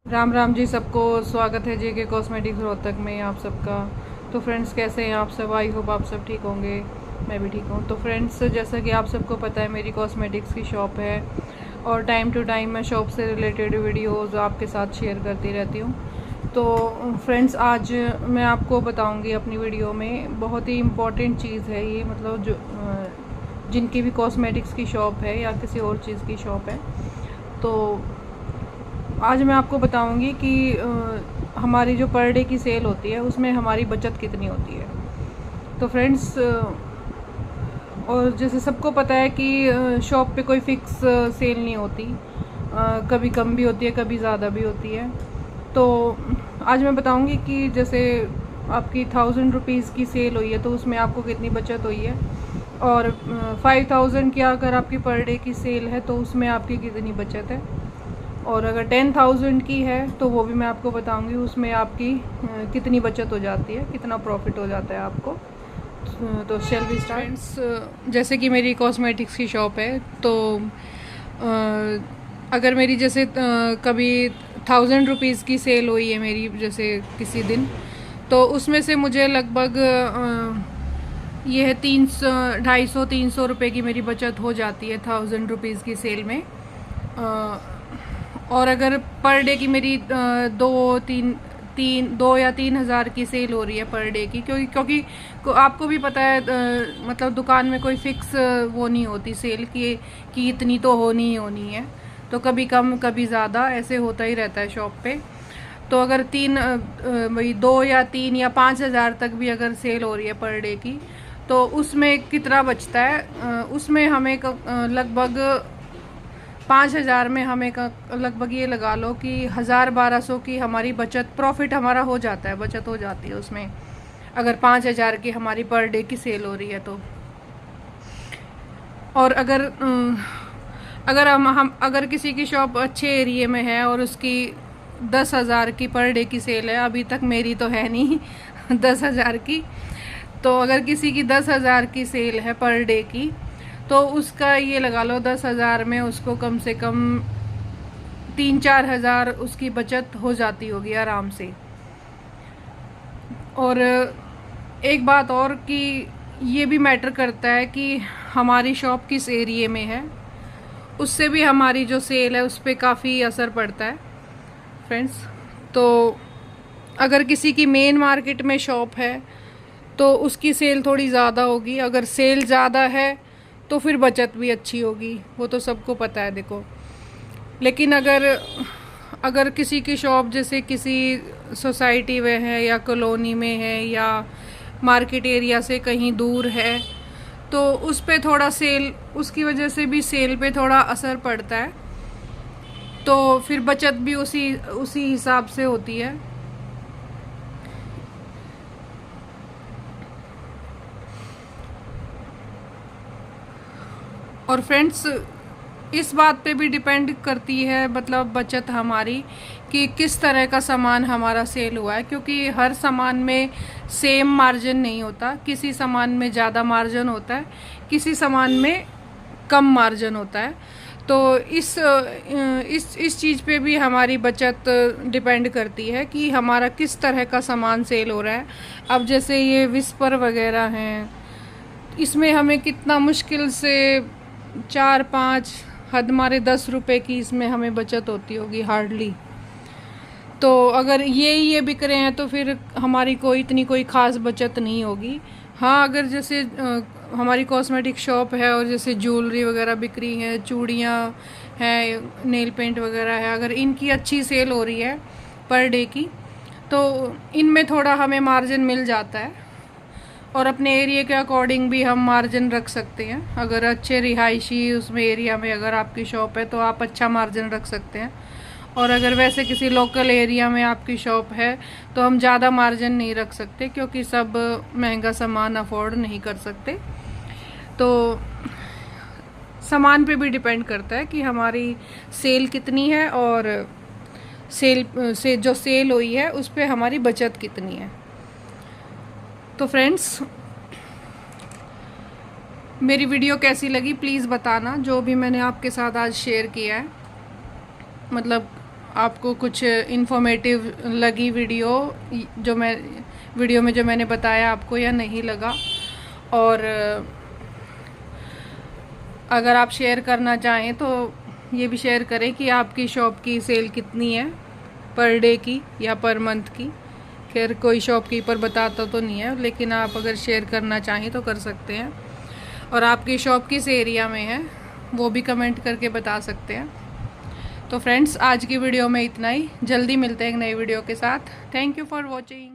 राम राम जी सबको। स्वागत है जेके कॉस्मेटिक्स रोहतक में आप सबका। तो फ्रेंड्स, कैसे हैं आप सब? आई होप आप सब ठीक होंगे। मैं भी ठीक हूँ। तो फ्रेंड्स, जैसा कि आप सबको पता है, मेरी कॉस्मेटिक्स की शॉप है और टाइम टू टाइम मैं शॉप से रिलेटेड वीडियोज़ आपके साथ शेयर करती रहती हूँ। तो फ्रेंड्स, आज मैं आपको बताऊँगी अपनी वीडियो में बहुत ही इम्पॉर्टेंट चीज़ है ये, मतलब जो जिनकी भी कॉस्मेटिक्स की शॉप है या किसी और चीज़ की शॉप है, तो आज मैं आपको बताऊंगी कि हमारी जो पर डे की सेल होती है उसमें हमारी बचत कितनी होती है। तो फ्रेंड्स, और जैसे सबको पता है कि शॉप पे कोई फ़िक्स सेल नहीं होती, कभी कम भी होती है, कभी ज़्यादा भी होती है। तो आज मैं बताऊंगी कि जैसे आपकी 1000 रुपीज़ की सेल हुई है तो उसमें आपको कितनी बचत हुई है, और 5000 की अगर आपकी पर डे की सेल है तो उसमें आपकी कितनी बचत है, और अगर 10,000 की है तो वो भी मैं आपको बताऊंगी उसमें आपकी कितनी बचत हो जाती है, कितना प्रॉफिट हो जाता है आपको। तो शेल वी स्टार्ट। फ्रेंड्स, जैसे कि मेरी कॉस्मेटिक्स की शॉप है, तो अगर मेरी जैसे कभी 1000 रुपीज़ की सेल हुई है मेरी, जैसे किसी दिन, तो उसमें से मुझे लगभग ये है 300 की मेरी बचत हो जाती है 1000 रुपीज़ की सेल में। और अगर पर डे की मेरी दो या 3 हज़ार की सेल हो रही है पर डे की, क्योंकि आपको भी पता है, मतलब दुकान में कोई फिक्स वो नहीं होती सेल कि इतनी तो होनी ही होनी है। तो कभी कम कभी ज़्यादा ऐसे होता ही रहता है शॉप पे। तो अगर वही 2 या 3 या 5 हज़ार तक भी अगर सेल हो रही है पर डे की, तो उसमें कितना बचता है? उसमें हमें लगभग 5 हज़ार में हमें लगभग ये लगा लो कि 1000-1200 की हमारी बचत, प्रॉफिट हमारा हो जाता है, बचत हो जाती है उसमें, अगर 5000 की हमारी पर डे की सेल हो रही है तो। और अगर अगर किसी की शॉप अच्छे एरिए में है और उसकी 10,000 की पर डे की सेल है, अभी तक मेरी तो है नहीं 10,000 की, तो अगर किसी की 10,000 की सेल है पर डे की, तो उसका ये लगा लो 10,000 में उसको कम से कम 3-4 हज़ार उसकी बचत हो जाती होगी आराम से। और एक बात और कि ये भी मैटर करता है कि हमारी शॉप किस एरिए में है, उससे भी हमारी जो सेल है उस पर काफ़ी असर पड़ता है फ्रेंड्स। तो अगर किसी की मेन मार्केट में शॉप है तो उसकी सेल थोड़ी ज़्यादा होगी, अगर सेल ज़्यादा है तो फिर बचत भी अच्छी होगी, वो तो सबको पता है देखो। लेकिन अगर किसी की शॉप जैसे किसी सोसाइटी में है या कॉलोनी में है या मार्केट एरिया से कहीं दूर है, तो उस पे थोड़ा सेल, उसकी वजह से भी सेल पे थोड़ा असर पड़ता है, तो फिर बचत भी उसी हिसाब से होती है। और फ्रेंड्स, इस बात पे भी डिपेंड करती है, मतलब बचत हमारी, कि किस तरह का सामान हमारा सेल हुआ है, क्योंकि हर सामान में सेम मार्जिन नहीं होता, किसी सामान में ज़्यादा मार्जिन होता है, किसी सामान में कम मार्जिन होता है। तो इस चीज़ पे भी हमारी बचत डिपेंड करती है कि हमारा किस तरह का सामान सेल हो रहा है। अब जैसे ये विस्पर वगैरह हैं, इसमें हमें कितना मुश्किल से 4-5, हद मारे 10 रुपए की इसमें हमें बचत होती होगी हार्डली। तो अगर ये बिक रहे हैं तो फिर हमारी कोई ख़ास बचत नहीं होगी। हाँ, अगर जैसे हमारी कॉस्मेटिक शॉप है और जैसे ज्वेलरी वगैरह बिक रही है, चूड़ियाँ हैं, नेल पेंट वगैरह है, अगर इनकी अच्छी सेल हो रही है पर डे की, तो इनमें थोड़ा हमें मार्जिन मिल जाता है। और अपने एरिया के अकॉर्डिंग भी हम मार्जिन रख सकते हैं। अगर अच्छे रिहायशी उसमें एरिया में अगर आपकी शॉप है तो आप अच्छा मार्जिन रख सकते हैं, और अगर वैसे किसी लोकल एरिया में आपकी शॉप है तो हम ज़्यादा मार्जिन नहीं रख सकते, क्योंकि सब महंगा सामान अफोर्ड नहीं कर सकते। तो सामान पे भी डिपेंड करता है कि हमारी सेल कितनी है, और सेल से जो सेल हुई है उस पर हमारी बचत कितनी है। तो फ्रेंड्स, मेरी वीडियो कैसी लगी प्लीज़ बताना, जो भी मैंने आपके साथ आज शेयर किया है, मतलब आपको कुछ इन्फॉर्मेटिव लगी वीडियो में जो मैंने बताया आपको या नहीं लगा। और अगर आप शेयर करना चाहें तो ये भी शेयर करें कि आपकी शॉप की सेल कितनी है पर डे की या पर मंथ की। खैर कोई शॉपकीपर बताता तो नहीं है, लेकिन आप अगर शेयर करना चाहें तो कर सकते हैं। और आपकी शॉप किस एरिया में है वो भी कमेंट करके बता सकते हैं। तो फ्रेंड्स, आज की वीडियो में इतना ही। जल्दी मिलते हैं एक नई वीडियो के साथ। Thank you for watching.